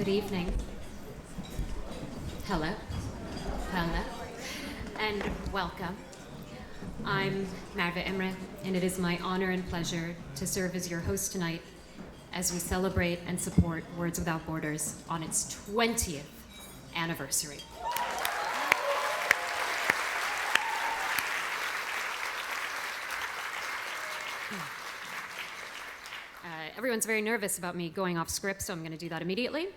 Good evening. Hello. Hello. And welcome. I'm Merve Emre, and it is my honor and pleasure to serve as your host tonight as we celebrate and support Words Without Borders on its 20th anniversary. Everyone's very nervous about me going off script, so I'm going to do that immediately.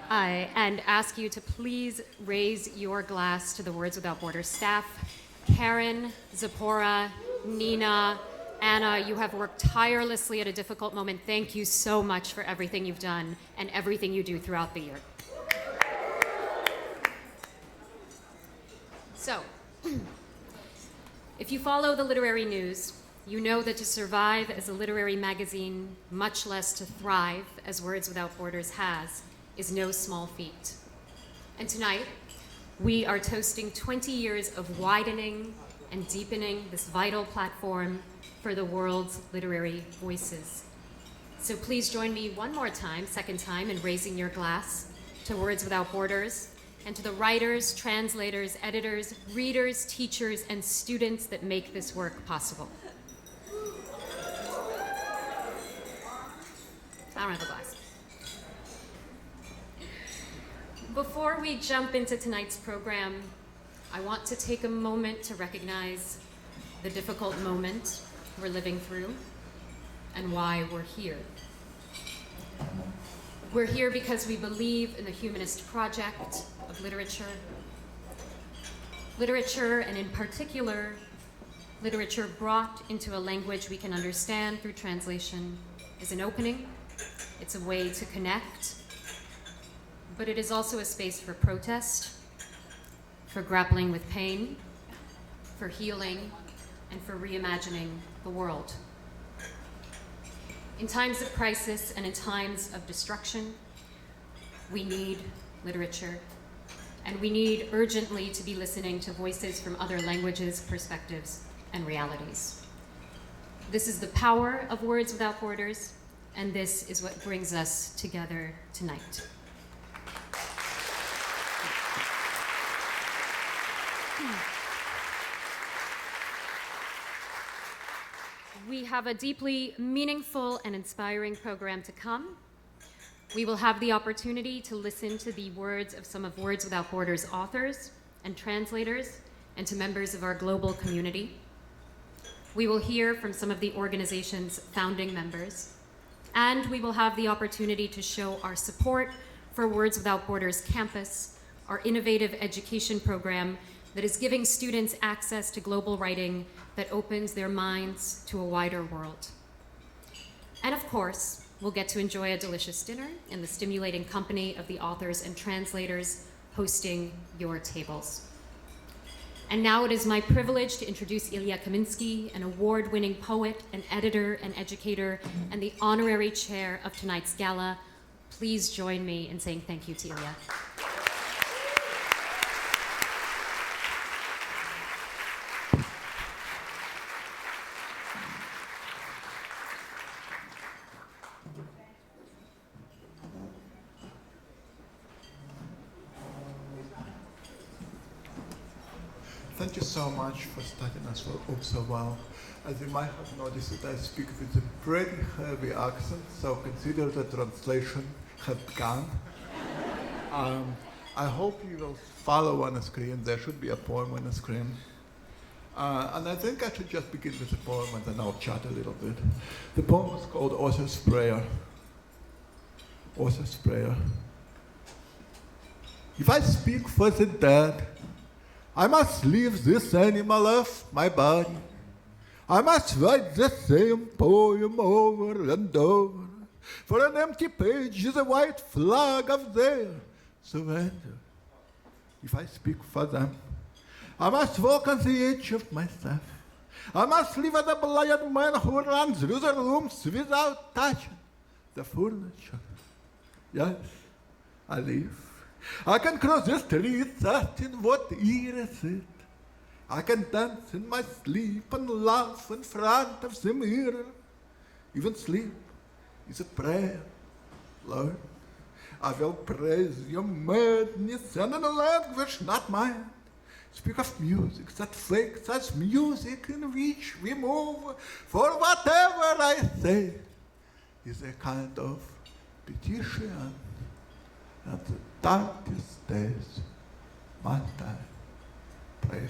And ask you to please raise your glass to the Words Without Borders staff. Karen, Zipporah, Nina, Anna, you have worked tirelessly at a difficult moment. Thank you so much for everything you've done and everything you do throughout the year. So, if you follow the literary news, you know that to survive as a literary magazine, much less to thrive as Words Without Borders has, is no small feat. And tonight, we are toasting 20 years of widening and deepening this vital platform for the world's literary voices. So please join me one more time, second time, in raising your glass to Words Without Borders and to the writers, translators, editors, readers, teachers, and students that make this work possible. I don't have a glass. Before we jump into tonight's program, I want to take a moment to recognize the difficult moment we're living through and why we're here. We're here because we believe in the humanist project of literature. Literature, and in particular, literature brought into a language we can understand through translation, is an opening. It's a way to connect, but it is also a space for protest, for grappling with pain, for healing, and for reimagining the world. In times of crisis and in times of destruction, we need literature, and we need urgently to be listening to voices from other languages, perspectives, and realities. This is the power of Words Without Borders, and this is what brings us together tonight. We have a deeply meaningful and inspiring program to come. We will have the opportunity to listen to the words of some of Words Without Borders authors and translators and to members of our global community. We will hear from some of the organization's founding members, and we will have the opportunity to show our support for Words Without Borders Campus, our innovative education program that is giving students access to global writing that opens their minds to a wider world. And of course, we'll get to enjoy a delicious dinner in the stimulating company of the authors and translators hosting your tables. And now it is my privilege to introduce Ilya Kaminsky, an award-winning poet, an editor, an educator, and the honorary chair of tonight's gala. Please join me in saying thank you to Ilya. Thank you so much for starting us off so well. As you might have noticed, I speak with a pretty heavy accent, so consider the translation have begun. I hope you will follow on the screen. There should be a poem on the screen. And I think I should just begin with the poem and then I'll chat a little bit. The poem is called Author's Prayer. Author's Prayer. If I speak for the dead, I must leave this animal off my body. I must write the same poem over and over. For an empty page is a white flag of their surrender. If I speak for them, I must walk on the edge of myself. I must live as a blind man who runs through the rooms without touching the furniture. Yes, I live. I can cross the streets asking what year is it. I can dance in my sleep and laugh in front of the mirror. Even sleep is a prayer, Lord. I will praise your madness and in a language not mine. Speak of music that fakes as music in which we move, for whatever I say is a kind of petition, and the darkest days must I praise.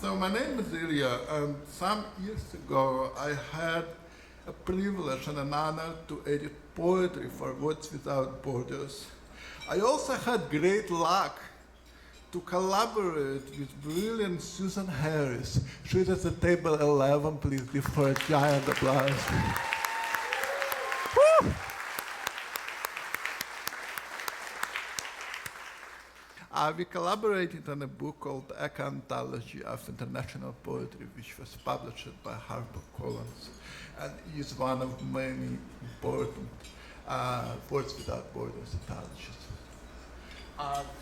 So my name is Ilya, and some years ago I had a privilege and an honor to edit poetry for Words Without Borders. I also had great luck to collaborate with brilliant Susan Harris. She's at the table 11, please give her a giant applause. Woo! We collaborated on a book called Anthology of International Poetry, which was published by HarperCollins, and is one of many important Words Without Borders anthologies.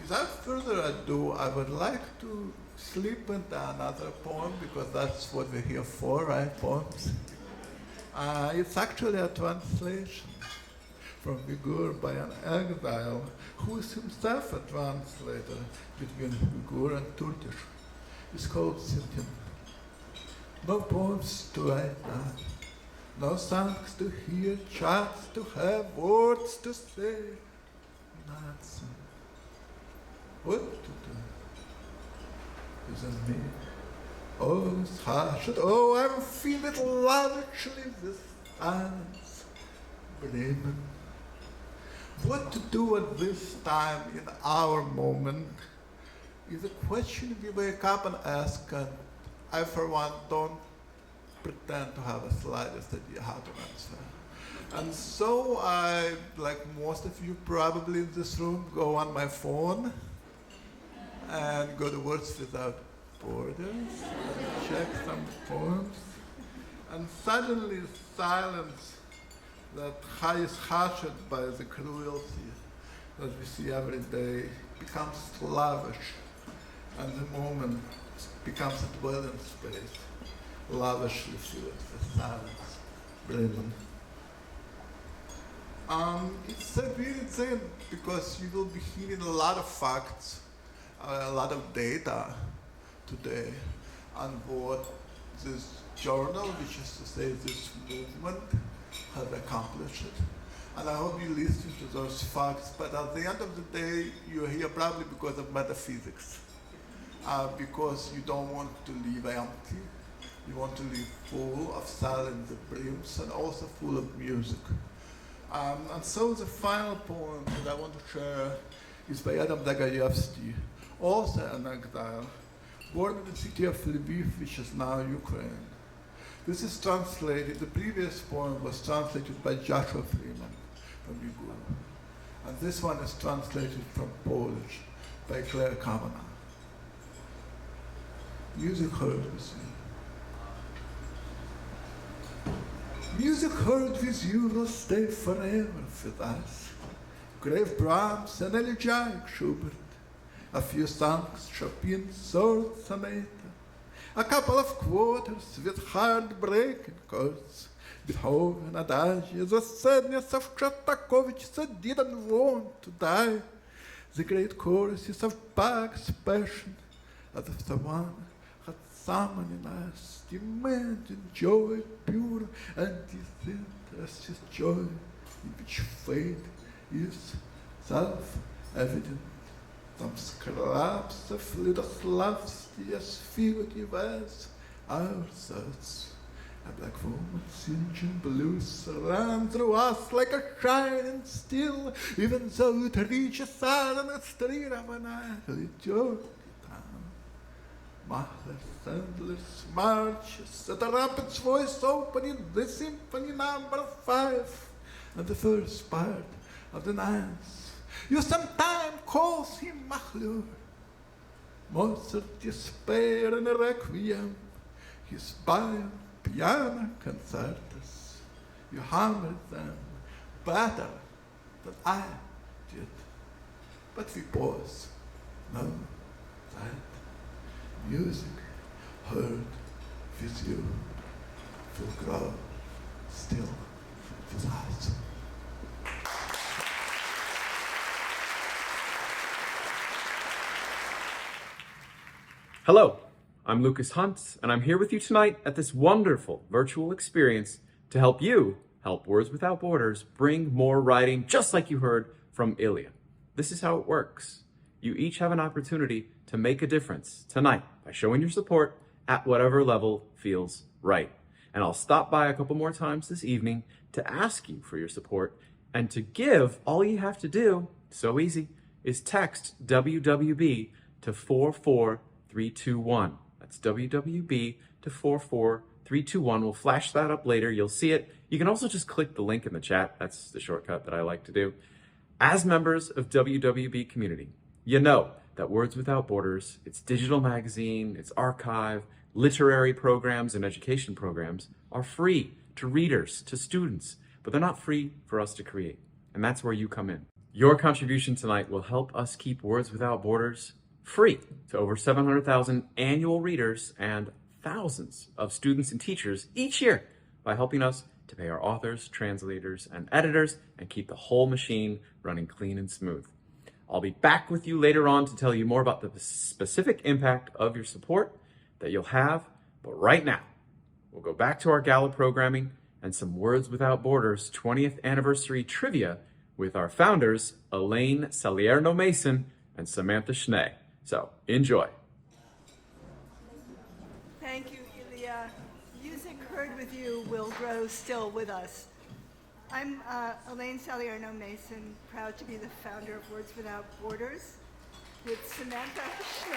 Without further ado, I would like to slip into another poem, because that's what we're here for, right? Poems. It's actually a translation from Uyghur by an exile who is himself a translator between Uyghur and Turkish. It's called Sintim. No poems to write down, no songs to hear, chats to have, words to say, nothing. What to do? Isn't me? Oh, it's harsh. Oh, I'm feeling lavishly this silence. Bremen. What to do at this time in our moment is a question we wake up and ask, and I, for one, don't pretend to have a slightest idea how to answer. And so I, like most of you probably in this room, go on my phone and go to Words Without Borders and check some poems. And suddenly silence that is hushed by the cruelty that we see every day becomes lavish, and the moment becomes a dwelling space, lavishly filled with silence, Bremen. It's a weird thing, because you will be hearing a lot of facts, a lot of data today on what this journal, which is to say this movement, has accomplished. And I hope you listen to those facts, but at the end of the day, you're here probably because of metaphysics, because you don't want to live empty. You want to live full of silence that brims, and also full of music. And so the final poem that I want to share is by Adam Dagayevsky, also an exile, born in the city of Lviv, which is now Ukraine. This is translated, the previous poem was translated by Joshua Freeman from Uyghur. And this one is translated from Polish by Claire Kavanagh. Music heard with you. Music heard with you will stay forever with us. Grave Brahms and elegiac Schubert, a few songs, Chopin, sword sonata, a couple of quarters with heartbreaking chords, Beethoven, Adagio, the sadness of Shostakovich that didn't want to die, the great choruses of Bach's passion, as if someone had summoned in us, demanding joy pure and disinterested joy, in which fate is self-evident. Some scraps of Lidoslavsky as figurative as our thoughts. A black woman singeing blues ran through us like a shining steel, even though it reaches out on the street of an ugly dirty town. Mahler Sandler's marches, the trumpet's voice opening the symphony number 5, and the first part of the ninth. You sometimes call him Mahler. Mozart, despair and a requiem, his piano concertos. You hammered them better than I did. But we pause. No, that music heard with you will grow still with us. Hello, I'm Lucas Hunt, and I'm here with you tonight at this wonderful virtual experience to help you help Words Without Borders bring more writing, just like you heard from Ilya. This is how it works. You each have an opportunity to make a difference tonight by showing your support at whatever level feels right. And I'll stop by a couple more times this evening to ask you for your support. And to give, all you have to do, so easy, is text WWB to 44321. That's WWB to 44321. We'll flash that up later. You'll see it. You can also just click the link in the chat. That's the shortcut that I like to do. As members of WWB community, you know that Words Without Borders, its digital magazine, its archive, literary programs, and education programs are free to readers, to students, but they're not free for us to create. And that's where you come in. Your contribution tonight will help us keep Words Without Borders free to over 700,000 annual readers and thousands of students and teachers each year by helping us to pay our authors, translators, and editors and keep the whole machine running clean and smooth. I'll be back with you later on to tell you more about the specific impact of your support that you'll have, but right now, we'll go back to our Gala programming and some Words Without Borders 20th anniversary trivia with our founders, Elaine Salierno-Mason and Samantha Schnee. So, enjoy. Thank you, Ilya. Music heard with you will grow still with us. I'm Elaine Salierno-Mason, proud to be the founder of Words Without Borders with Samantha Schnee.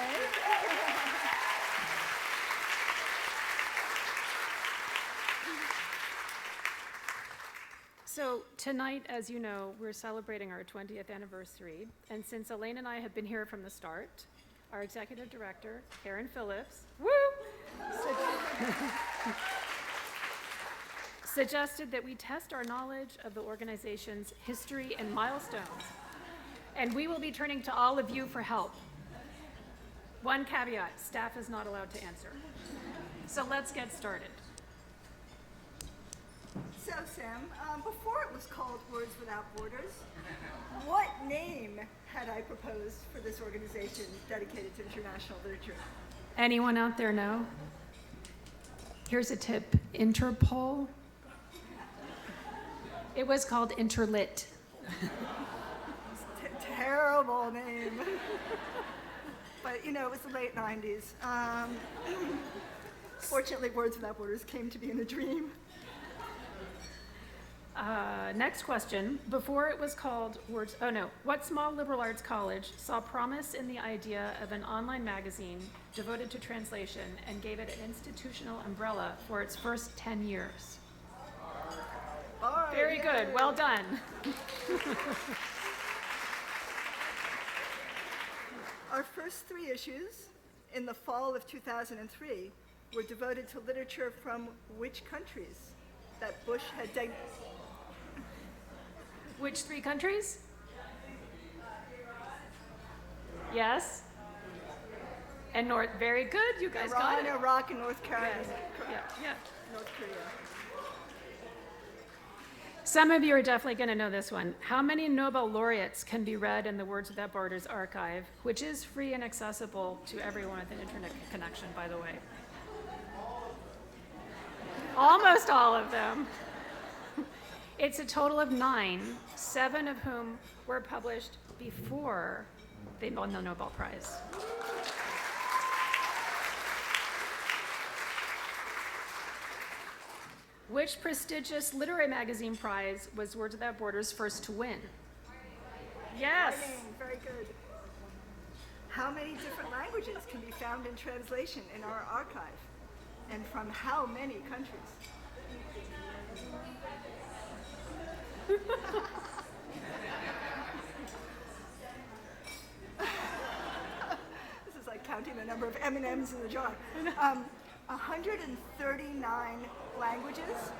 So tonight, as you know, we're celebrating our 20th anniversary, and since Elaine and I have been here from the start, our executive director, Karen Phillips, suggested that we test our knowledge of the organization's history and milestones, and we will be turning to all of you for help. One caveat, staff is not allowed to answer. So let's get started. So, Sam, before it was called Words Without Borders, what name had I proposed for this organization dedicated to international literature? Anyone out there know? Here's a tip, Interpol. It was called Interlit. Terrible name. But, you know, it was the late 90s. Fortunately, Words Without Borders came to be in a dream. Next question. Before it was called what small liberal arts college saw promise in the idea of an online magazine devoted to translation and gave it an institutional umbrella for its first 10 years? Very good. Well done. Our first 3 issues in the fall of 2003 were devoted to literature from which countries that Bush had Which 3 countries? Yes? And North, very good, you guys got it. Iraq, and North Carolina. Yes. Yeah. North Korea. Some of you are definitely going to know this one. How many Nobel laureates can be read in the Words Without Borders archive, which is free and accessible to everyone with an internet connection, by the way? Almost all of them. It's a total of 9, 7 of whom were published before they won the Nobel Prize. Which prestigious literary magazine prize was Words Without Borders first to win? Yes. Very good. How many different languages can be found in translation in our archive? And from how many countries? This is like counting the number of M&Ms in the jar. 139 languages.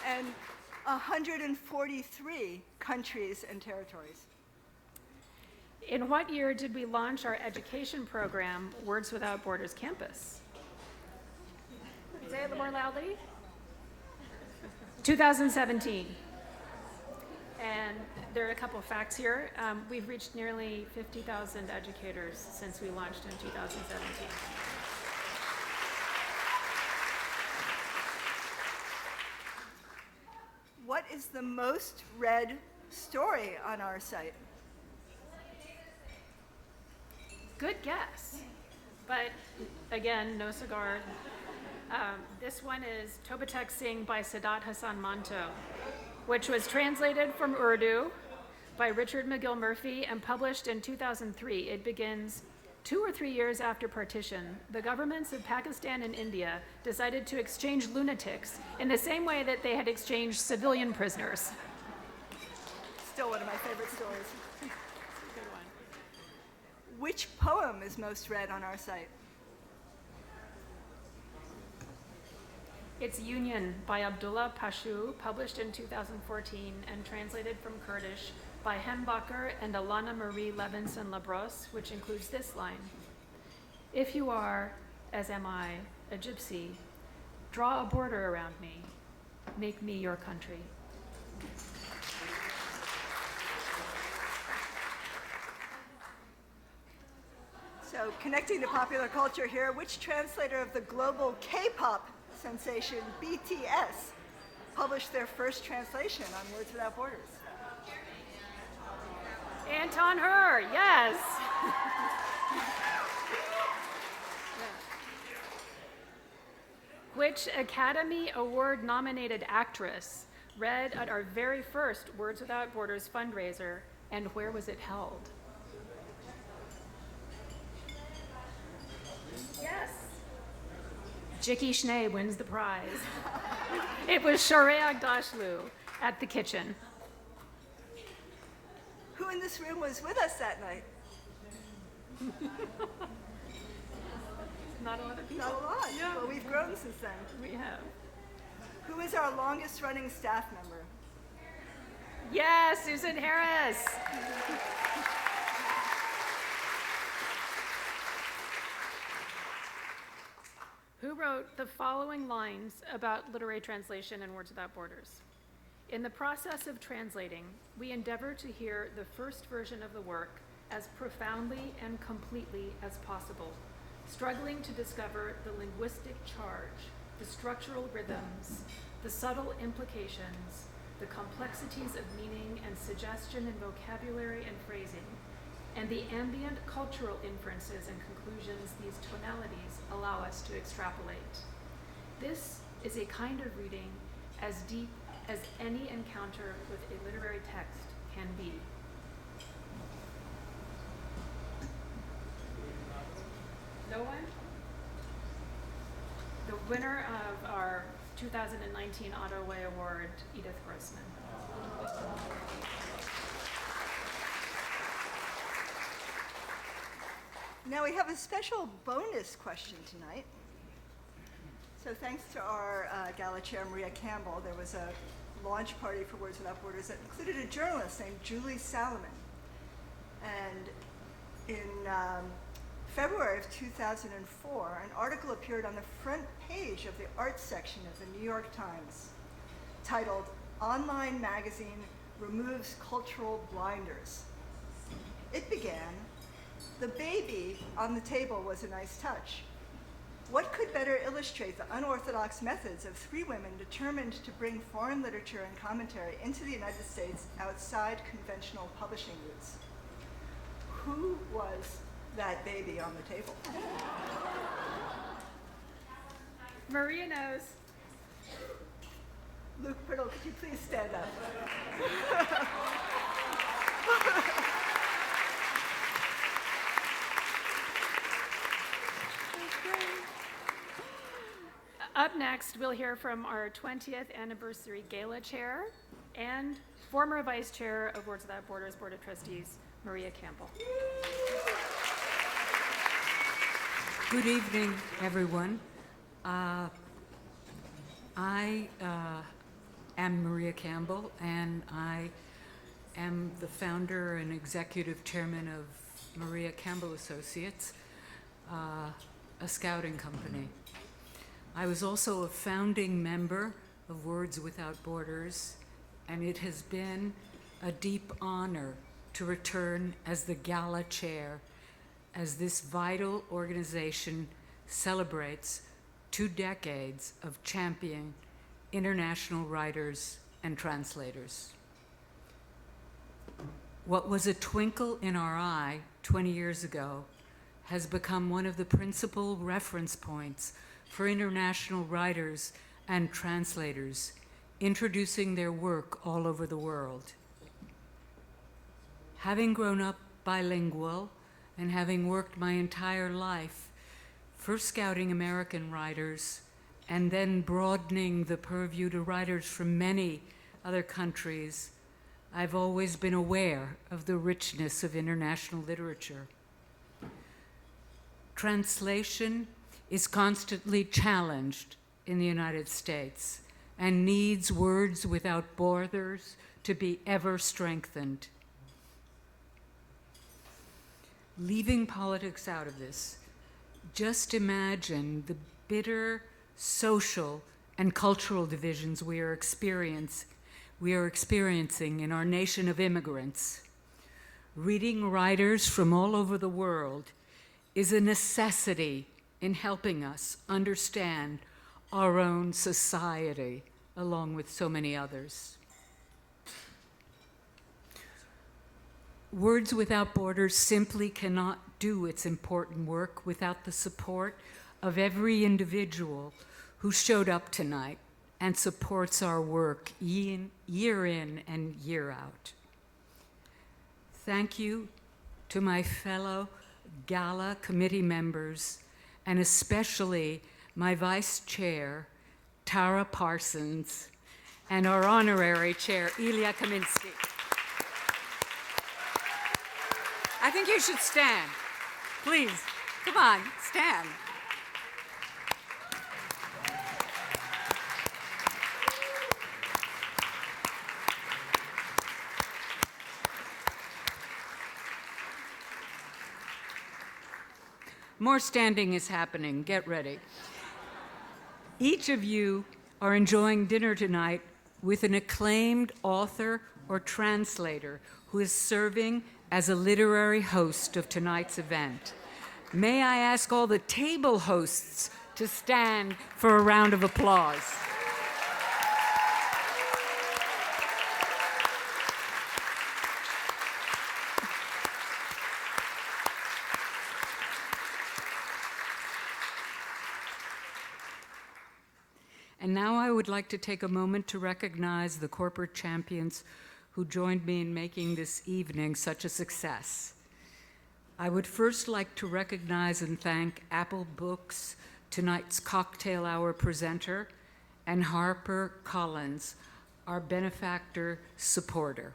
And 143 countries and territories. In what year did we launch our education program, Words Without Borders Campus? Say it a little more loudly. 2017. And couple facts here. We've reached nearly 50,000 educators since we launched in 2017. What is the most read story on our site? Good guess. But again, no cigar. This one is Tobatek Singh by Sadat Hassan Manto, which was translated from Urdu by Richard McGill Murphy and published in 2003. It begins, 2 or 3 years after partition, the governments of Pakistan and India decided to exchange lunatics in the same way that they had exchanged civilian prisoners. Still one of my favorite stories. Good one. Which poem is most read on our site? It's Union by Abdullah Pashu, published in 2014 and translated from Kurdish by Hembacher and Alana Marie Levinson Labrosse, which includes this line: "If you are, as am I, a gypsy, draw a border around me, make me your country." So, connecting to popular culture here, which translator of the global K-pop sensation BTS published their first translation on Words Without Borders? Anton Hur, yes. Which Academy Award nominated actress read at our very first Words Without Borders fundraiser, and where was it held? Yes. Jickie Schnee wins the prize. It was Shorey Agdashlu at the kitchen. Who in this room was with us that night? Not a lot of people. Not a lot. Yeah. Well, we've grown since then. We have. Who is our longest running staff member? Yes, Susan Harris. Who wrote the following lines about literary translation in Words Without Borders? "In the process of translating, we endeavor to hear the first version of the work as profoundly and completely as possible, struggling to discover the linguistic charge, the structural rhythms, the subtle implications, the complexities of meaning and suggestion in vocabulary and phrasing, and the ambient cultural inferences and conclusions these tonalities allow us to extrapolate. This is a kind of reading as deep as any encounter with a literary text can be." No one? The winner of our 2019 Ottaway Award, Edith Grossman. Now we have a special bonus question tonight. So thanks to our Gala chair, Maria Campbell, there was a launch party for Words Without Borders that included a journalist named Julie Salomon. And in February of 2004, an article appeared on the front page of the arts section of the New York Times titled, "Online Magazine Removes Cultural Blinders." It began, "The baby on the table was a nice touch. What could better illustrate the unorthodox methods of 3 women determined to bring foreign literature and commentary into the United States outside conventional publishing routes?" Who was that baby on the table? Maria knows. Luke Priddle, could you please stand up? Up next, we'll hear from our 20th anniversary Gala chair and former vice chair of Words Without Borders Board of Trustees, Maria Campbell. Good evening, everyone. I am Maria Campbell, and I am the founder and executive chairman of Maria Campbell Associates, a scouting company. I was also a founding member of Words Without Borders, and it has been a deep honor to return as the Gala chair as this vital organization celebrates 2 decades of championing international writers and translators. What was a twinkle in our eye 20 years ago has become one of the principal reference points for international writers and translators introducing their work all over the world. Having grown up bilingual and having worked my entire life first scouting American writers and then broadening the purview to writers from many other countries, I've always been aware of the richness of international literature. Translation is constantly challenged in the United States and needs Words Without Borders to be ever strengthened. Leaving politics out of this, just imagine the bitter social and cultural divisions we are experiencing in our nation of immigrants. Reading writers from all over the world is a necessity in helping us understand our own society, along with so many others. Words Without Borders simply cannot do its important work without the support of every individual who showed up tonight and supports our work year in and year out. Thank you to my fellow Gala committee members, and especially my vice chair, Tara Parsons, and our honorary chair, Ilya Kaminsky. I think you should stand. Please, come on, stand. More standing is happening. Get ready. Each of you are enjoying dinner tonight with an acclaimed author or translator who is serving as a literary host of tonight's event. May I ask all the table hosts to stand for a round of applause. And now I would like to take a moment to recognize the corporate champions who joined me in making this evening such a success. I would first like to recognize and thank Apple Books, tonight's cocktail hour presenter, and Harper Collins, our benefactor supporter.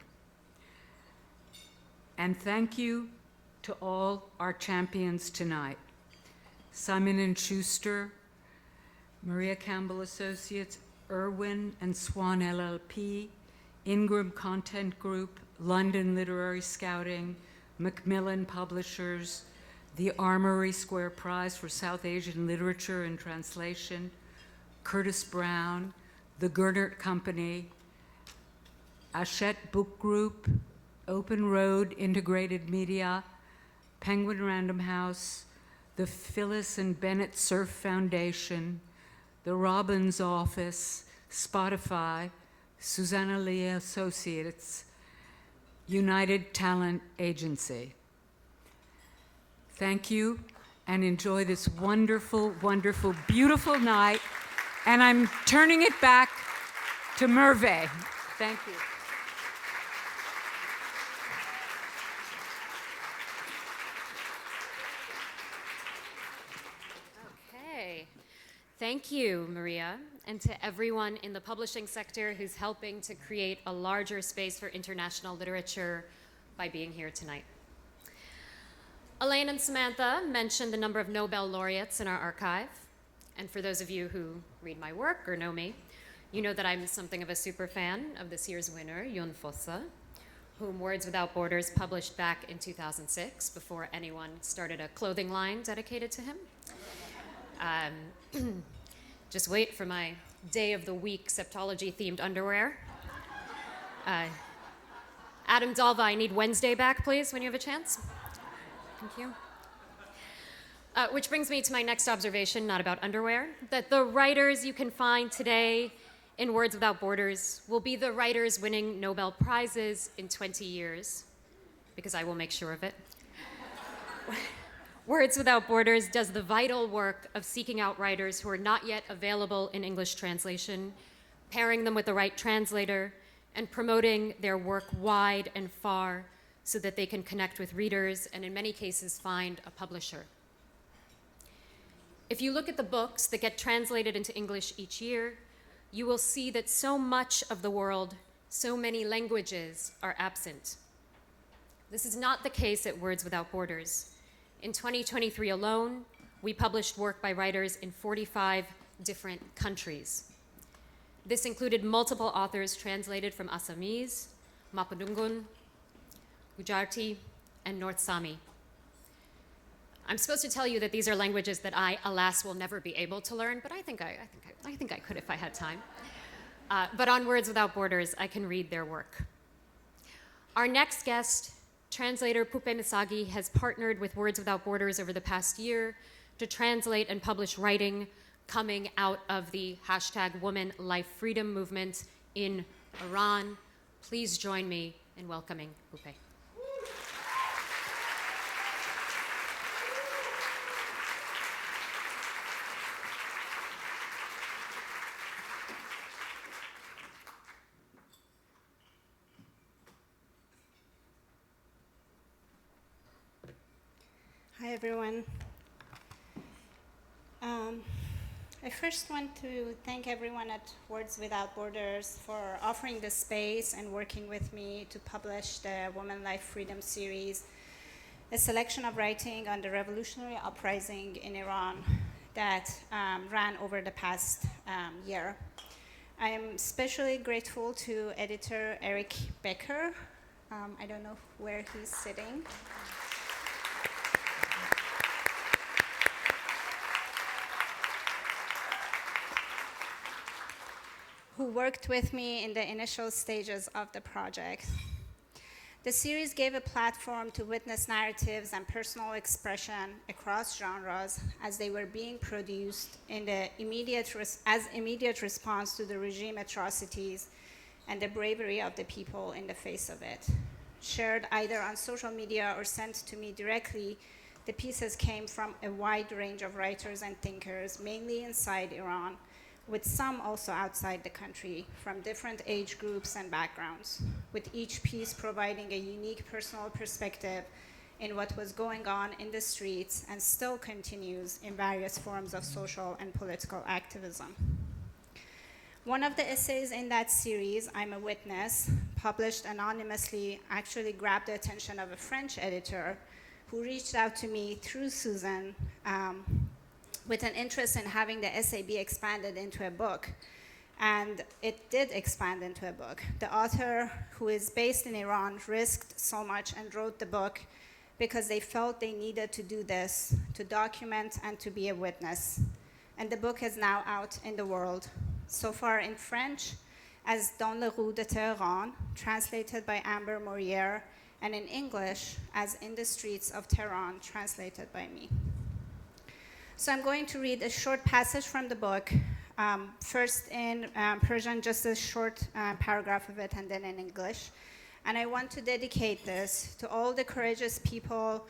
And thank you to all our champions tonight: Simon & Schuster, Maria Campbell Associates, Irwin and Swan LLP, Ingram Content Group, London Literary Scouting, Macmillan Publishers, the Armory Square Prize for South Asian Literature and Translation, Curtis Brown, the Gernert Company, Hachette Book Group, Open Road Integrated Media, Penguin Random House, the Phyllis and Bennett Cerf Foundation, the Robbins Office, Spotify, Susanna Lee Associates, United Talent Agency. Thank you, and enjoy this wonderful, wonderful, beautiful night. And I'm turning it back to Merve. Thank you. Okay. Thank you, Maria, and to everyone in the publishing sector who's helping to create a larger space for international literature by being here tonight. Elaine and Samantha mentioned the number of Nobel laureates in our archive. And for those of you who read my work or know me, you know that I'm something of a super fan of this year's winner, Jon Fosse, whom Words Without Borders published back in 2006 before anyone started a clothing line dedicated to him. Just wait for my day of the week septology themed underwear. Adam Dalva, I need Wednesday back, please, when you have a chance. Thank you. Which brings me to my next observation, not about underwear, that the writers you can find today in Words Without Borders will be the writers winning Nobel Prizes in 20 years, because I will make sure of it. Words Without Borders does the vital work of seeking out writers who are not yet available in English translation, pairing them with the right translator, and promoting their work wide and far so that they can connect with readers and in many cases find a publisher. If you look at the books that get translated into English each year, you will see that so much of the world, so many languages are absent. This is not the case at Words Without Borders. In 2023 alone, we published work by writers in 45 different countries. This included multiple authors translated from Assamese, Mapudungun, Gujarati, and North Sami. I'm supposed to tell you that these are languages that I, alas, will never be able to learn, but I think I could if I had time. But on Words Without Borders, I can read their work. Our next guest, translator Pupe Misagi, has partnered with Words Without Borders over the past year to translate and publish writing coming out of the #Woman Life Freedom movement in Iran. Please join me in welcoming Pupe. Hi, everyone. I first want to thank everyone at Words Without Borders for offering the space and working with me to publish the Woman Life Freedom series, a selection of writing on the revolutionary uprising in Iran that ran over the past year. I am especially grateful to editor Eric Becker. I don't know where he's sitting. Who worked with me in the initial stages of the project. The series gave a platform to witness narratives and personal expression across genres as they were being produced in the immediate response to the regime atrocities and the bravery of the people in the face of it. Shared either on social media or sent to me directly, the pieces came from a wide range of writers and thinkers, mainly inside Iran, with some also outside the country, from different age groups and backgrounds, with each piece providing a unique personal perspective in what was going on in the streets and still continues in various forms of social and political activism. One of the essays in that series, I'm a Witness, published anonymously, actually grabbed the attention of a French editor who reached out to me through Susan with an interest in having the essay be expanded into a book. And it did expand into a book. The author, who is based in Iran, risked so much and wrote the book because they felt they needed to do this, to document and to be a witness. And the book is now out in the world, so far in French as Dans les rues de Téhéran, translated by Amber Morier, and in English as In the Streets of Tehran, translated by me. So I'm going to read a short passage from the book, first in Persian, just a short paragraph of it, and then in English. And I want to dedicate this to all the courageous people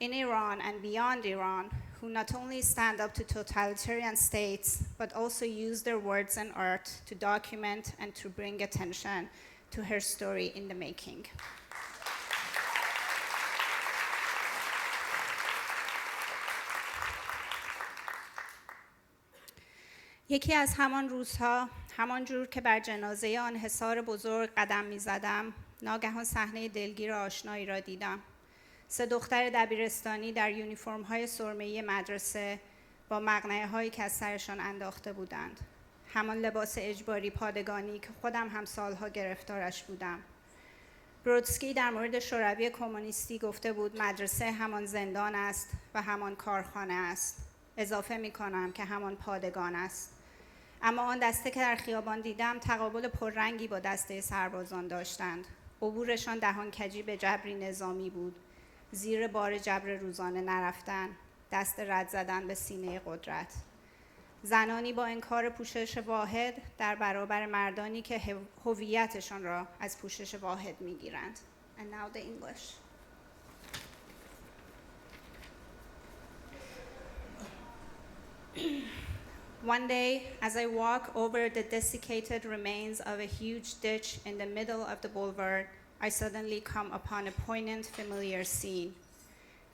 in Iran and beyond Iran who not only stand up to totalitarian states, but also use their words and art to document and to bring attention to her story in the making. یکی از همان روزها، همان جور که بر جنازه آن حصار بزرگ قدم می زدم، ناگهان صحنه دلگیر آشنایی را دیدم. 3 دختر دبیرستانی در یونیفرم‌های سرمه‌ای مدرسه با مقنعه‌هایی که از سرشان انداخته بودند. همان لباس اجباری پادگانی که خودم هم سالها گرفتارش بودم. برودسکی در مورد شوروی کمونیستی گفته بود مدرسه همان زندان است و همان کارخانه است. اضافه می‌کنم که همان پادگان است. اما آن دسته که در خیابان دیدم تقابل پررنگی با دسته سربازان داشتند. عبورشان دهانکجی به جبری نظامی بود. زیر بار جبر روزانه نرفتن، دست رد زدن به سینه قدرت. زنانی با انکار پوشش واحد در برابر مردانی که هویتشان را از پوشش واحد میگیرند. And now the English. One day, as I walk over the desiccated remains of a huge ditch in the middle of the boulevard, I suddenly come upon a poignant, familiar scene.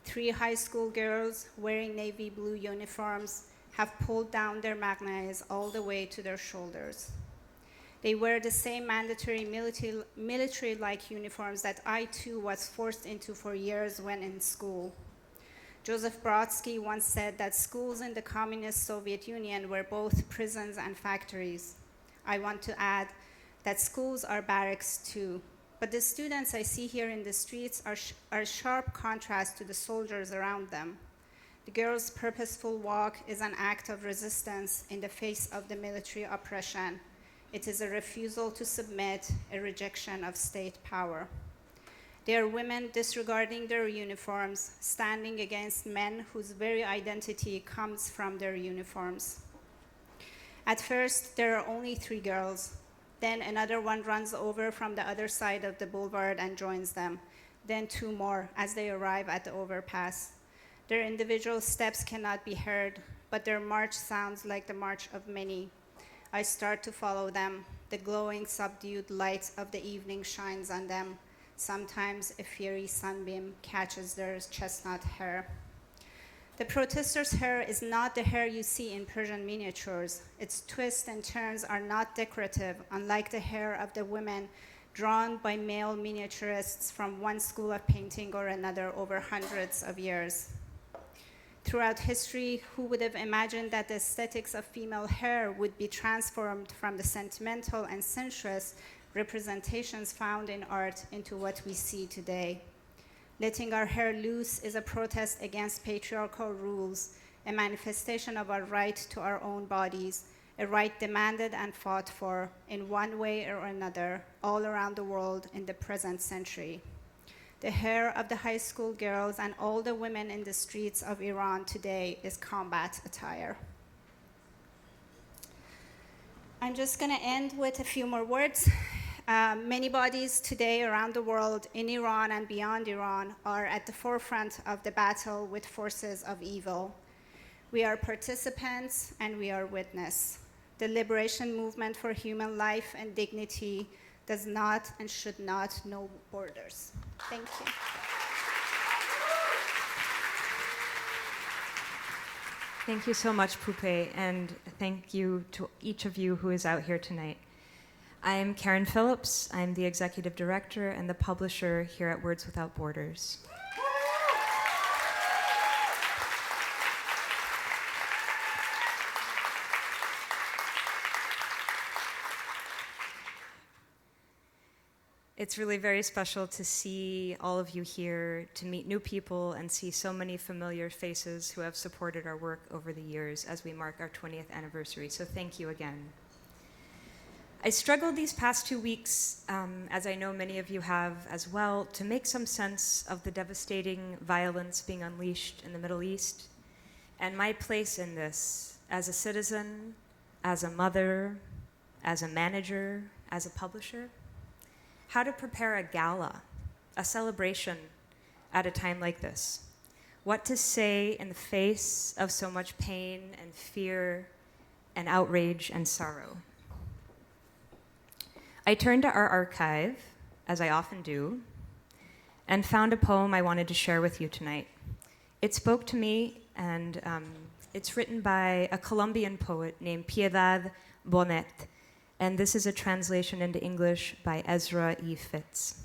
3 high school girls wearing navy blue uniforms have pulled down their magnets all the way to their shoulders. They wear the same mandatory military-like uniforms that I too was forced into for years when in school. Joseph Brodsky once said that schools in the communist Soviet Union were both prisons and factories. I want to add that schools are barracks too, but the students I see here in the streets are a sharp contrast to the soldiers around them. The girls' purposeful walk is an act of resistance in the face of the military oppression. It is a refusal to submit, a rejection of state power. They are women disregarding their uniforms, standing against men whose very identity comes from their uniforms. At first, there are only 3 girls. Then another one runs over from the other side of the boulevard and joins them. Then 2 more as they arrive at the overpass. Their individual steps cannot be heard, but their march sounds like the march of many. I start to follow them. The glowing, subdued light of the evening shines on them. Sometimes a fiery sunbeam catches their chestnut hair. The protesters' hair is not the hair you see in Persian miniatures. Its twists and turns are not decorative, unlike the hair of the women drawn by male miniaturists from one school of painting or another over hundreds of years. Throughout history, who would have imagined that the aesthetics of female hair would be transformed from the sentimental and sensuous representations found in art into what we see today? Letting our hair loose is a protest against patriarchal rules, a manifestation of our right to our own bodies, a right demanded and fought for in one way or another all around the world in the present century. The hair of the high school girls and all the women in the streets of Iran today is combat attire. I'm just going to end with a few more words. Many bodies today around the world, in Iran and beyond Iran, are at the forefront of the battle with forces of evil. We are participants and we are witness. The liberation movement for human life and dignity does not and should not know borders. Thank you. Thank you so much, Pupe, and thank you to each of you who is out here tonight. I am Karen Phillips. I'm the executive director and the publisher here at Words Without Borders. It's really very special to see all of you here, to meet new people, and see so many familiar faces who have supported our work over the years as we mark our 20th anniversary. So thank you again. I struggled these past 2 weeks, as I know many of you have as well, to make some sense of the devastating violence being unleashed in the Middle East and my place in this as a citizen, as a mother, as a manager, as a publisher. How to prepare a gala, a celebration at a time like this. What to say in the face of so much pain and fear and outrage and sorrow. I turned to our archive, as I often do, and found a poem I wanted to share with you tonight. It spoke to me, and it's written by a Colombian poet named Piedad Bonet, and this is a translation into English by Ezra E. Fitz.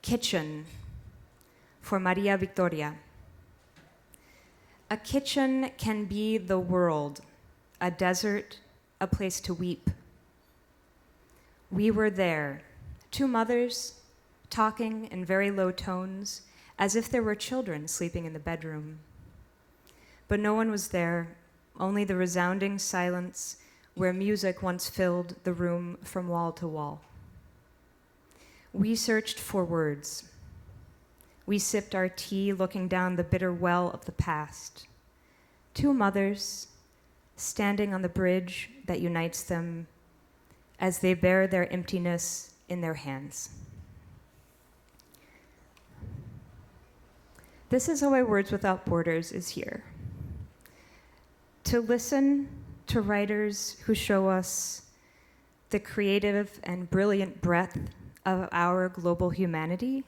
Kitchen for Maria Victoria. A kitchen can be the world, a desert, a place to weep. We were there, 2 mothers, talking in very low tones, as if there were children sleeping in the bedroom. But no one was there, only the resounding silence where music once filled the room from wall to wall. We searched for words. We sipped our tea looking down the bitter well of the past. Two mothers standing on the bridge that unites them as they bear their emptiness in their hands. This is why Words Without Borders is here. To listen to writers who show us the creative and brilliant breadth of our global humanity,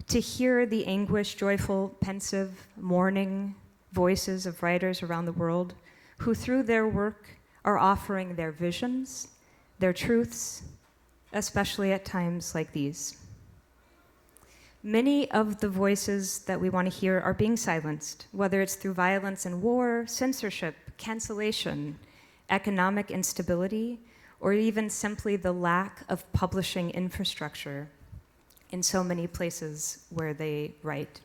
to hear the anguished, joyful, pensive, mourning voices of writers around the world who through their work are offering their visions, their truths, especially at times like these. Many of the voices that we want to hear are being silenced, whether it's through violence and war, censorship, cancellation, economic instability, or even simply the lack of publishing infrastructure in so many places where they write.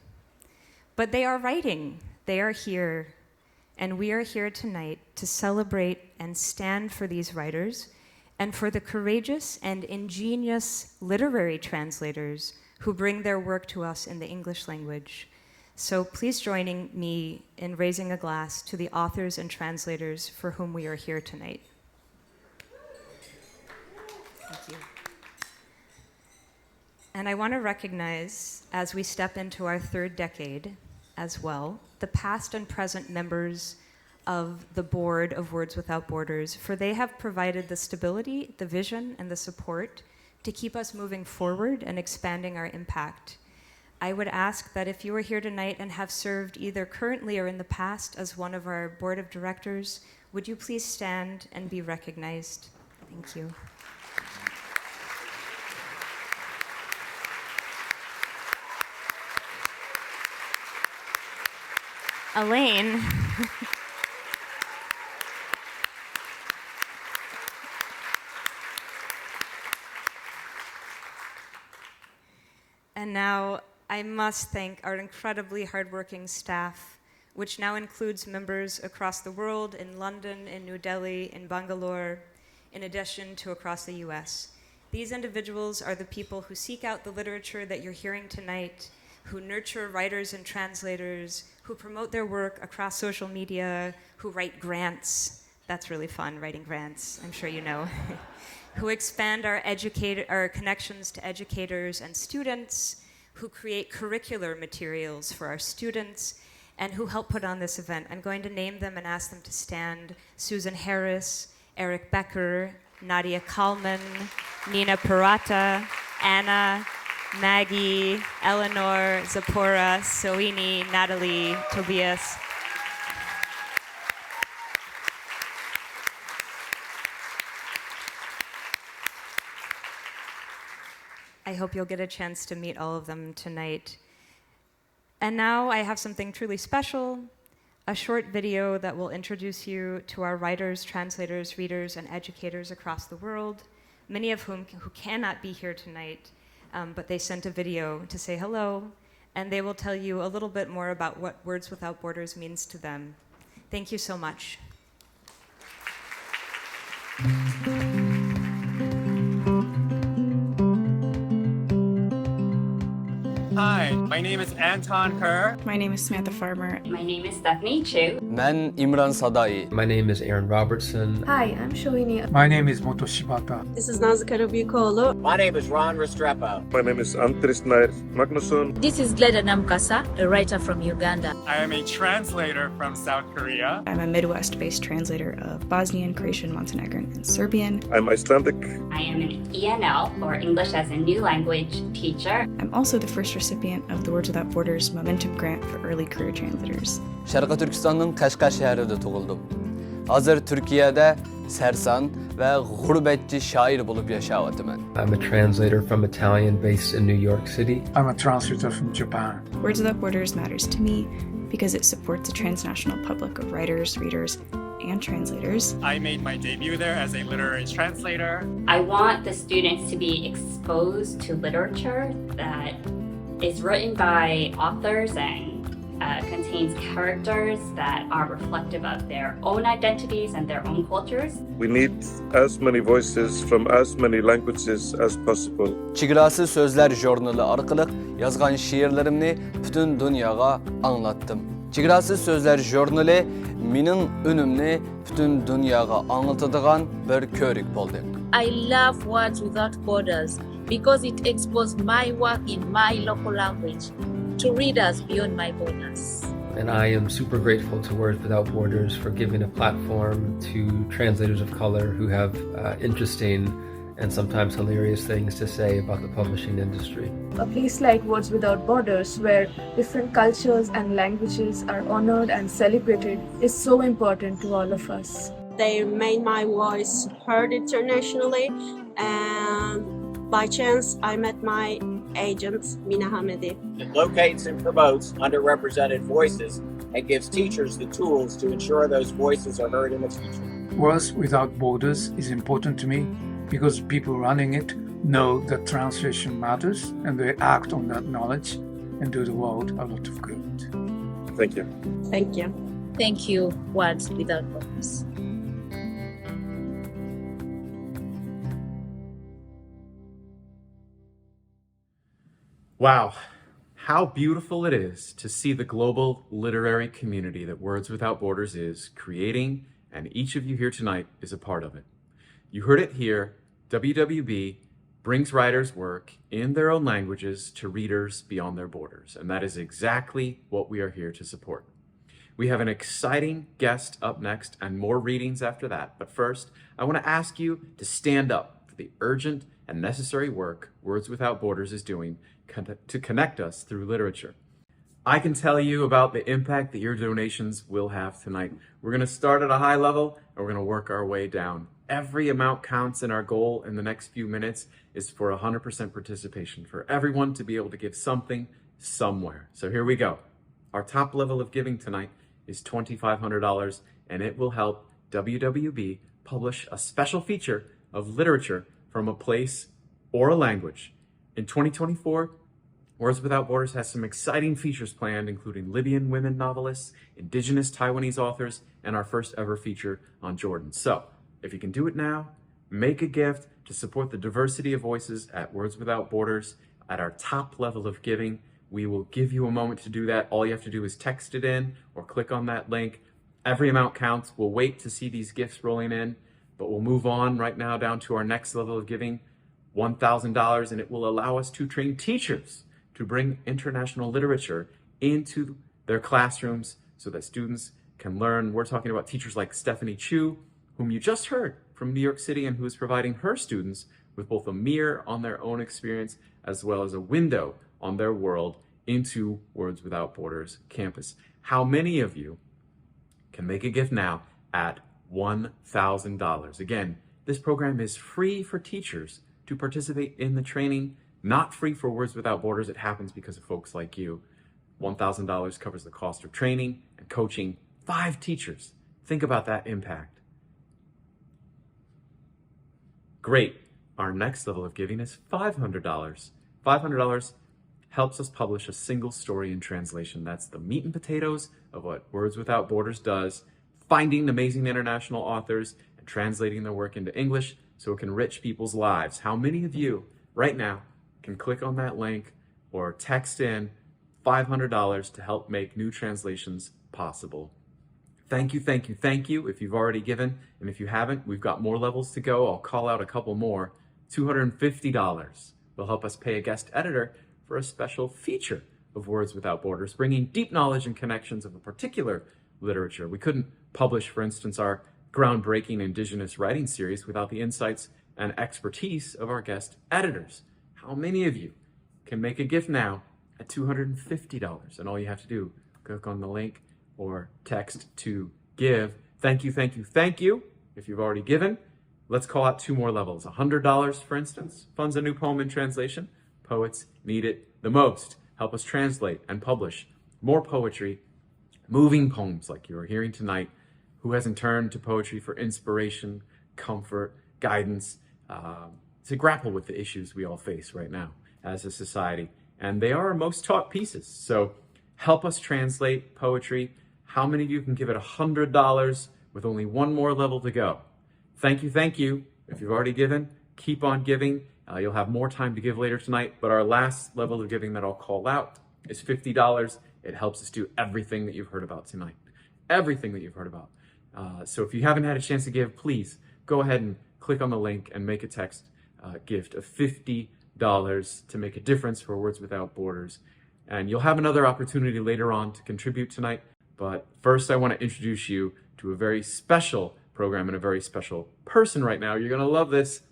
But they are writing, they are here, and we are here tonight to celebrate and stand for these writers and for the courageous and ingenious literary translators who bring their work to us in the English language. So please join me in raising a glass to the authors and translators for whom we are here tonight. Thank you. And I want to recognize, as we step into our third decade as well, the past and present members of the board of Words Without Borders, for they have provided the stability, the vision, and the support to keep us moving forward and expanding our impact. I would ask that if you are here tonight and have served either currently or in the past as one of our board of directors, would you please stand and be recognized? Thank you. Elaine. And now I must thank our incredibly hardworking staff, which now includes members across the world, in London, in New Delhi, in Bangalore, in addition to across the US. These individuals are the people who seek out the literature that you're hearing tonight, who nurture writers and translators, who promote their work across social media, who write grants. That's really fun, writing grants, I'm sure you know. Who expand our connections to educators and students, who create curricular materials for our students, and who help put on this event. I'm going to name them and ask them to stand. Susan Harris, Eric Becker, Nadia Kalman, Nina Parata, Anna, Maggie, Eleanor, Zipporah, Soini, Natalie, Tobias. I hope you'll get a chance to meet all of them tonight. And now I have something truly special, a short video that will introduce you to our writers, translators, readers, and educators across the world, many of whom who cannot be here tonight, but they sent a video to say hello, and they will tell you a little bit more about what Words Without Borders means to them. Thank you so much. Hi, my name is Anton Kerr. My name is Samantha Farmer. My name is Stephanie Chu. Ben Imran Sadai. My name is Aaron Robertson. Hi, I'm Shoini. My name is Moto Shibata. This is Nazika Rubiukolo. My name is Ron Restrepo. My name is Andris Nair Magnusson. This is Gleda Namkasa, a writer from Uganda. I am a translator from South Korea. I'm a Midwest-based translator of Bosnian, Croatian, Montenegrin, and Serbian. I'm Icelandic. I am an ENL, or English as a New Language, teacher. I'm also the first recipient of the Words Without Borders Momentum Grant for Early Career Translators. Şarkı Türkistan'ın Kaşgar şehrinde doğuldum. Hazır Türkiye'de sersan ve gurbetçi şair bulup yaşavatımın. I'm a translator from Italian based in New York City. I'm a translator from Japan. Words Without Borders matters to me because it supports a transnational public of writers, readers, and translators. I made my debut there as a literary translator. I want the students to be exposed to literature that is written by authors and contains characters that are reflective of their own identities and their own cultures. We need as many voices from as many languages as possible. Çigrası Sözler jurnalı arkalık yazgan şiirlerimni bütün dünyaga anlattım. Çigrası Sözler jurnalı menin önümni bütün dünyaga anlatıdığan bir körük boldu. I love Words Without Borders because it exposed my work in my local language to readers beyond my borders. And I am super grateful to Words Without Borders for giving a platform to translators of color who have interesting and sometimes hilarious things to say about the publishing industry. A place like Words Without Borders, where different cultures and languages are honored and celebrated, is so important to all of us. They made my voice heard internationally, and by chance I met my agent, Mina Hamedi. It locates and promotes underrepresented voices and gives teachers the tools to ensure those voices are heard in the future. Words Without Borders is important to me because people running it know that translation matters and they act on that knowledge and do the world a lot of good. Thank you. Thank you. Thank you, Words Without Borders. Wow, how beautiful it is to see the global literary community that Words Without Borders is creating, and each of you here tonight is a part of it. You heard it here, WWB brings writers' work in their own languages to readers beyond their borders, and that is exactly what we are here to support. We have an exciting guest up next and more readings after that, but first, I want to ask you to stand up for the urgent and necessary work Words Without Borders is doing to connect us through literature. I can tell you about the impact that your donations will have tonight. We're going to start at a high level and we're going to work our way down. Every amount counts, and our goal in the next few minutes is for 100% participation, for everyone to be able to give something somewhere. So here we go. Our top level of giving tonight is $2,500, and it will help WWB publish a special feature of literature from a place or a language. In 2024, Words Without Borders has some exciting features planned, including Libyan women novelists, indigenous Taiwanese authors, and our first ever feature on Jordan. So, if you can do it now, make a gift to support the diversity of voices at Words Without Borders at our top level of giving. We will give you a moment to do that. All you have to do is text it in or click on that link. Every amount counts. We'll wait to see these gifts rolling in, but we'll move on right now down to our next level of giving, $1,000, and it will allow us to train teachers to bring international literature into their classrooms so that students can learn. We're talking about teachers like Stephanie Chu, whom you just heard from New York City and who is providing her students with both a mirror on their own experience as well as a window on their world into Words Without Borders campus. How many of you can make a gift now at $1,000? Again, this program is free for teachers to participate in the training, not free for Words Without Borders. It happens because of folks like you. $1,000 covers the cost of training and coaching 5 teachers. Think about that impact. Great. Our next level of giving is $500. $500 helps us publish a single story in translation. That's the meat and potatoes of what Words Without Borders does, finding amazing international authors and translating their work into English so it can enrich people's lives. How many of you right now can click on that link or text in $500 to help make new translations possible? Thank you, thank you, thank you if you've already given. And if you haven't, we've got more levels to go. I'll call out a couple more. $250 will help us pay a guest editor for a special feature of Words Without Borders, bringing deep knowledge and connections of a particular literature. We couldn't publish, for instance, our groundbreaking indigenous writing series without the insights and expertise of our guest editors. How many of you can make a gift now at $250? And all you have to do, click on the link or text to give. Thank you, thank you, thank you. If you've already given, let's call out 2 more levels. $100, for instance, funds a new poem in translation. Poets need it the most. Help us translate and publish more poetry, moving poems like you're hearing tonight. Who hasn't turned to poetry for inspiration, comfort, guidance, to grapple with the issues we all face right now as a society? And they are our most taught pieces. So Help us translate poetry. How many of you can give it $100 with only one more level to go? Thank you, thank you. If you've already given, keep on giving. You'll have more time to give later tonight, but our last level of giving that I'll call out is $50. It helps us do everything that you've heard about tonight. Everything that you've heard about. So if you haven't had a chance to give, please go ahead and click on the link and make a text gift of $50 to make a difference for Words Without Borders. And you'll have another opportunity later on to contribute tonight. But first, I want to introduce you to a very special program and a very special person right now. You're going to love this.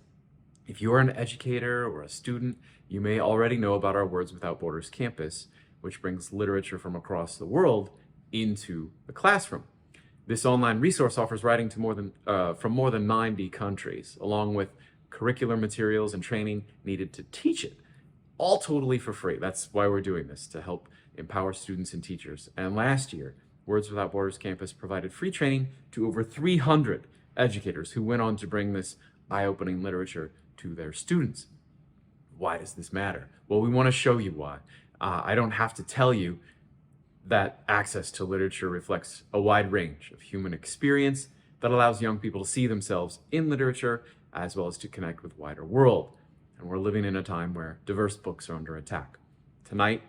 If you're an educator or a student, you may already know about our Words Without Borders campus, which brings literature from across the world into the classroom. This online resource offers writing to from more than 90 countries, along with curricular materials and training needed to teach it, all totally for free. That's why we're doing this, to help empower students and teachers. And last year, Words Without Borders campus provided free training to over 300 educators who went on to bring this eye-opening literature to their students. Why does this matter? Well, we want to show you why. I don't have to tell you that access to literature reflects a wide range of human experience that allows young people to see themselves in literature as well as to connect with the wider world. And we're living in a time where diverse books are under attack. Tonight,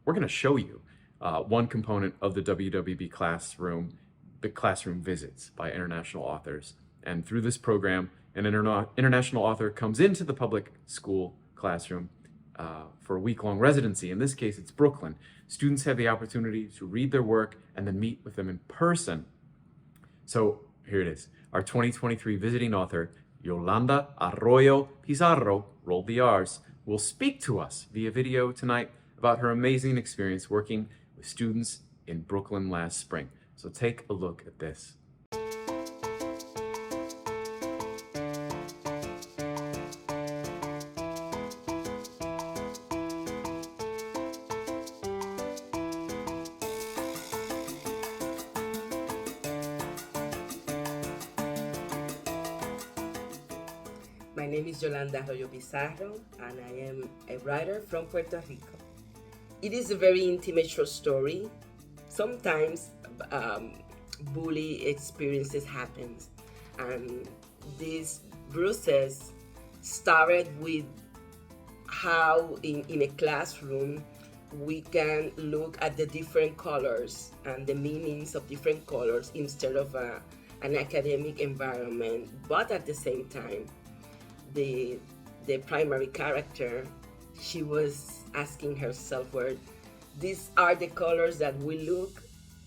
we're going to show you one component of the WWB classroom, the classroom visits by international authors. And through this program, an international author comes into the public school classroom for a week-long residency. In this case, it's Brooklyn. Students have the opportunity to read their work and then meet with them in person. So here it is. Our 2023 visiting author, Yolanda Arroyo Pizarro, roll the R's, will speak to us via video tonight about her amazing experience working with students in Brooklyn last spring. So take a look at this. My name is Yolanda Arroyo Pizarro, and I am a writer from Puerto Rico. It is a very intimate short story. Sometimes bully experiences happen, and these bruises started with how in a classroom we can look at the different colors and the meanings of different colors instead of an academic environment, but at the same time, the primary character, she was asking herself where these are the colors that we look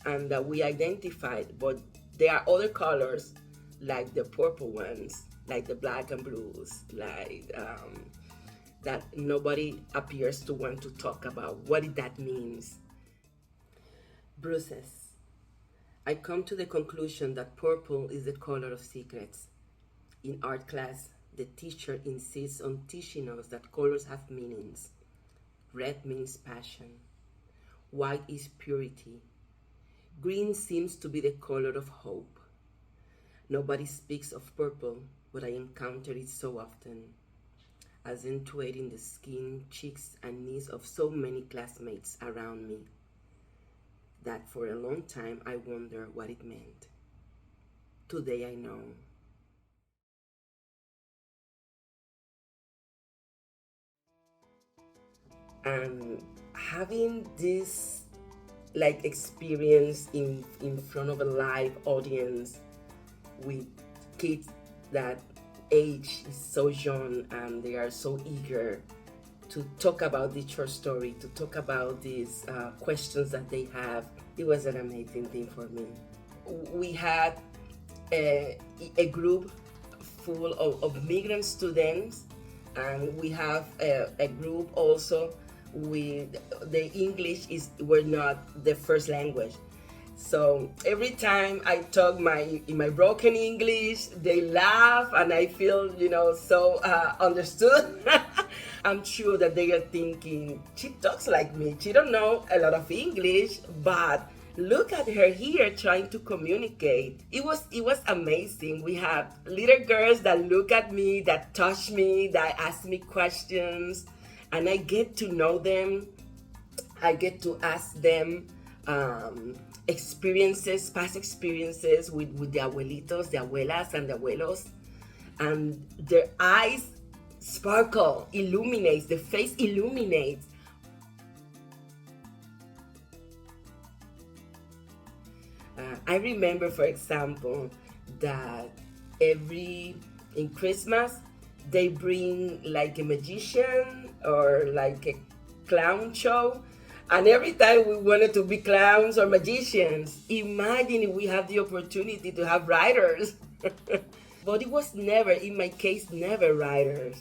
and that we identified, but there are other colors like the purple ones, like the black and blues, like that nobody appears to want to talk about what that means. Bruises. I come to the conclusion that purple is the color of secrets. In art class, the teacher insists on teaching us that colors have meanings. Red means passion. White is purity. Green seems to be the color of hope. Nobody speaks of purple, but I encounter it so often, accentuating the skin, cheeks, and knees of so many classmates around me, that for a long time I wondered what it meant. Today I know. And having this experience in front of a live audience with kids that age is so young and they are so eager to talk about the short story, to talk about these questions that they have, it was an amazing thing for me. We had a group full of migrant students, and we have a group also with the English were not the first language. So every time I talk in my broken English, they laugh and I feel, so understood. I'm sure that they are thinking, she talks like me. She don't know a lot of English, but look at her here trying to communicate. It was amazing. We have little girls that look at me, that touch me, that ask me questions, and I get to know them. I get to ask them past experiences with the abuelitos, the abuelas, and the abuelos, and their eyes sparkle, illuminates, the face illuminates. I remember, for example, that in Christmas, they bring like a magician or like a clown show. And every time we wanted to be clowns or magicians, imagine if we had the opportunity to have writers. But it was never, in my case, never writers.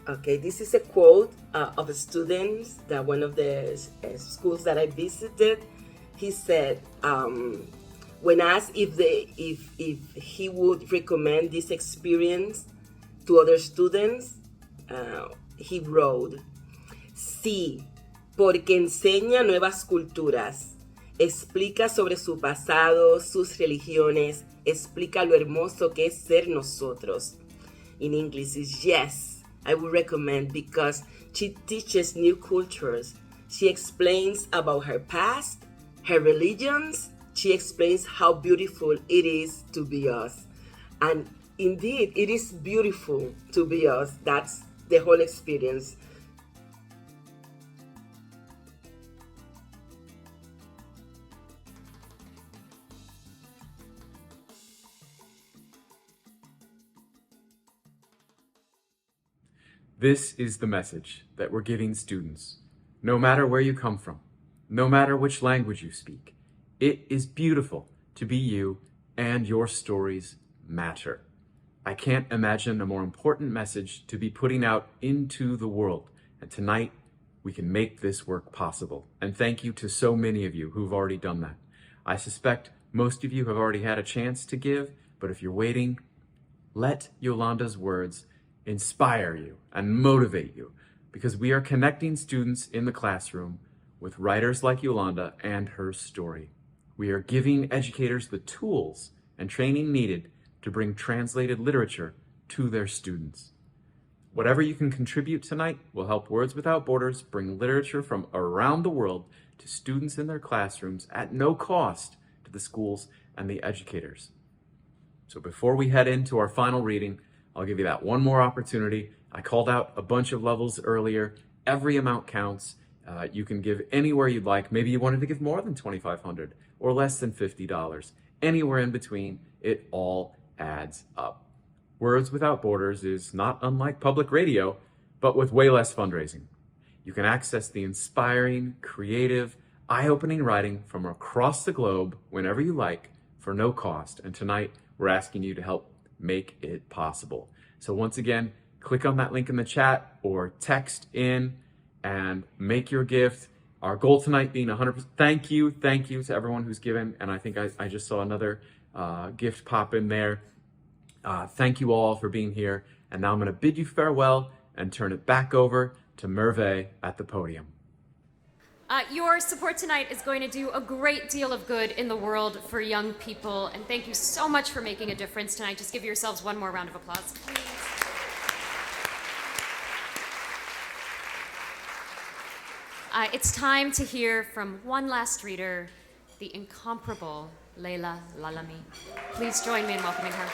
Okay, this is a quote of a student that one of the schools that I visited. He said, when asked if he would recommend this experience to other students, he wrote, sí, porque enseña nuevas culturas, explica sobre su pasado, sus religiones, explica lo hermoso que es ser nosotros. In English is yes, I would recommend because she teaches new cultures. She explains about her past, her religions. She explains how beautiful it is to be us. And indeed, it is beautiful to be us. That's the whole experience. This is the message that we're giving students. No matter where you come from, no matter which language you speak, it is beautiful to be you, and your stories matter. I can't imagine a more important message to be putting out into the world. And tonight, we can make this work possible. And thank you to so many of you who've already done that. I suspect most of you have already had a chance to give, but if you're waiting, let Yolanda's words inspire you and motivate you, because we are connecting students in the classroom with writers like Yolanda and her story. We are giving educators the tools and training needed to bring translated literature to their students. Whatever you can contribute tonight will help Words Without Borders bring literature from around the world to students in their classrooms at no cost to the schools and the educators. So before we head into our final reading, I'll give you that one more opportunity. I called out a bunch of levels earlier. Every amount counts. You can give anywhere you'd like. Maybe you wanted to give more than $2,500 or less than $50. Anywhere in between, it all adds up. Words Without Borders is not unlike public radio, but with way less fundraising. You can access the inspiring, creative, eye-opening writing from across the globe whenever you like for no cost. And tonight, we're asking you to help make it possible. So once again, click on that link in the chat or text in and make your gift. Our goal tonight being 100%. Thank you to everyone who's given. And I think I just saw another gift pop in there. Thank you all for being here. And now I'm going to bid you farewell and turn it back over to Merve at the podium. Your support tonight is going to do a great deal of good in the world for young people, and thank you so much for making a difference tonight. Just give yourselves one more round of applause, please. It's time to hear from one last reader, the incomparable Leila Lalami. Please join me in welcoming her.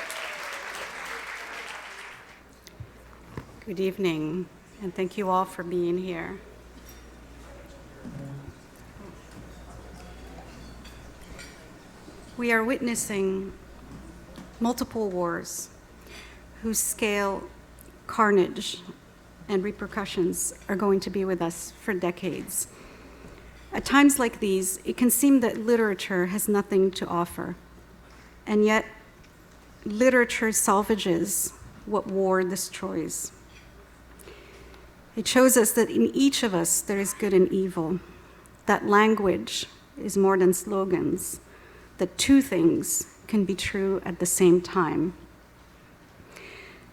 Good evening, and thank you all for being here. We are witnessing multiple wars whose scale, carnage, and repercussions are going to be with us for decades. At times like these, it can seem that literature has nothing to offer, and yet literature salvages what war destroys. It shows us that in each of us there is good and evil, that language is more than slogans, that two things can be true at the same time.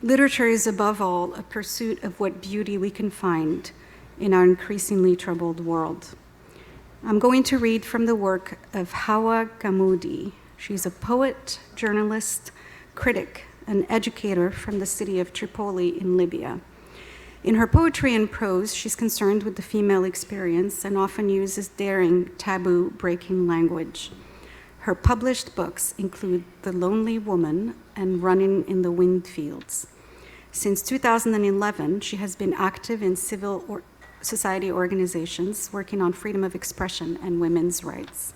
Literature is above all a pursuit of what beauty we can find in our increasingly troubled world. I'm going to read from the work of Hawa Gammoudi. She's a poet, journalist, critic, an educator from the city of Tripoli in Libya. In her poetry and prose, she's concerned with the female experience and often uses daring, taboo-breaking language. Her published books include The Lonely Woman and Running in the Wind Fields. Since 2011, she has been active in civil society organizations working on freedom of expression and women's rights.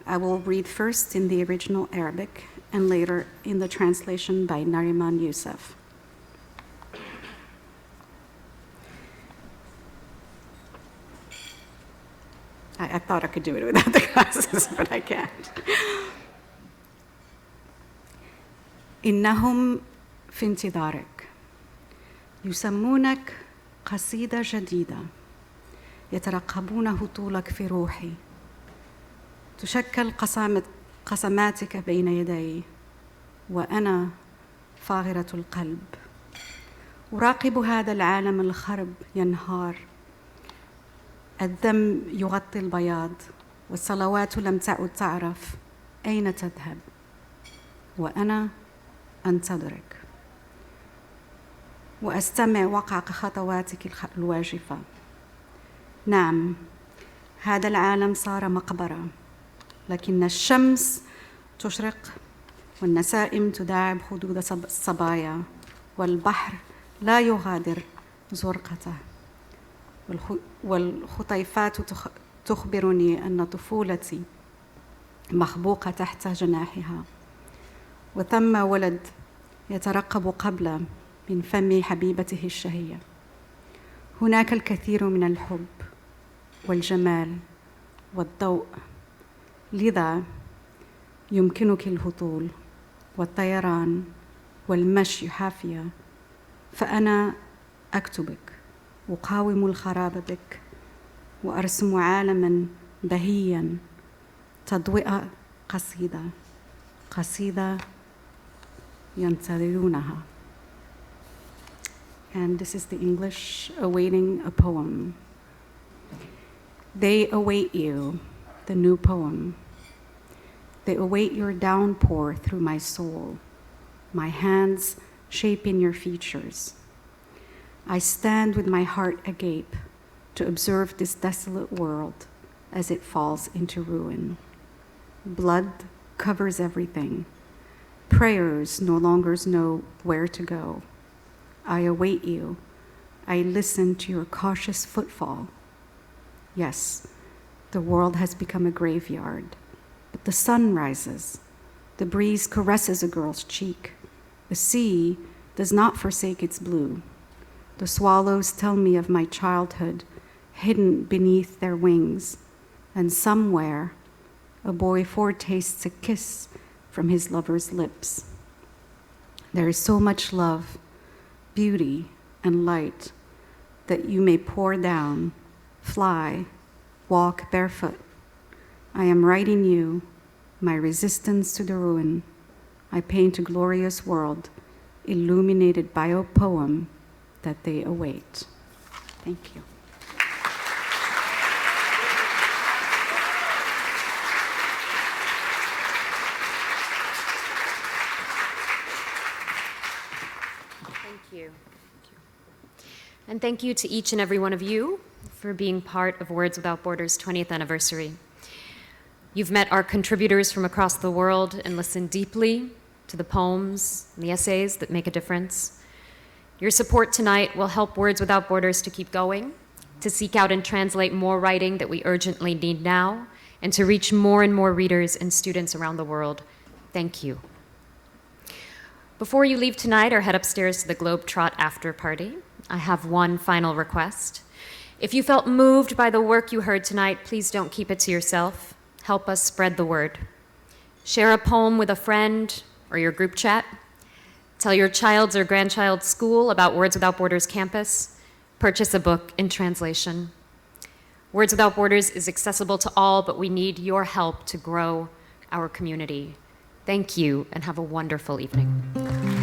I will read first in the original Arabic and later in the translation by Nariman Youssef. I thought I could do it without the glasses, but I can't. إنهم في انتظارك يسمونك قصيدة جديدة يترقبون هطولك في روحي تشكل قسماتك بين يدي وأنا فاغرة القلب أراقب هذا العالم الخرب ينهار الدم يغطي البياض والصلوات لم تعد تعرف أين تذهب وأنا أنتظرك وأستمع وقع خطواتك الواجفة. نعم، هذا العالم صار مقبرة، لكن الشمس تشرق والنسائم تداعب خدود الصبايا والبحر لا يغادر زرقته والخطيفات تخبرني أن طفولتي مخبوقة تحت جناحها وثم ولد يترقب قبل من فم حبيبته الشهية. هناك الكثير من الحب والجمال والضوء، لذا يمكنك الهطول والطيران والمشي حافية، فأنا أكتبك أقاوم الخراب بك وأرسم عالما بهيا تضوئة قصيدة ينتظرونها. And this is the English awaiting a poem. They await you, the new poem. They await your downpour through my soul, my hands shaping your features. I stand with my heart agape to observe this desolate world as it falls into ruin. Blood covers everything. Prayers no longer know where to go. I await you. I listen to your cautious footfall. Yes, the world has become a graveyard, but the sun rises. The breeze caresses a girl's cheek. The sea does not forsake its blue. The swallows tell me of my childhood, hidden beneath their wings, and somewhere a boy foretastes a kiss from his lover's lips. There is so much love, beauty, and light that you may pour down, fly, walk barefoot. I am writing you my resistance to the ruin. I paint a glorious world illuminated by a poem that they await. Thank you. Thank you. And thank you to each and every one of you for being part of Words Without Borders' 20th anniversary. You've met our contributors from across the world and listened deeply to the poems and the essays that make a difference. Your support tonight will help Words Without Borders to keep going, to seek out and translate more writing that we urgently need now, and to reach more and more readers and students around the world. Thank you. Before you leave tonight or head upstairs to the Globetrot after party, I have one final request. If you felt moved by the work you heard tonight, please don't keep it to yourself. Help us spread the word. Share a poem with a friend or your group chat. Tell your child's or grandchild's school about Words Without Borders campus. Purchase a book in translation. Words Without Borders is accessible to all, but we need your help to grow our community. Thank you, and have a wonderful evening.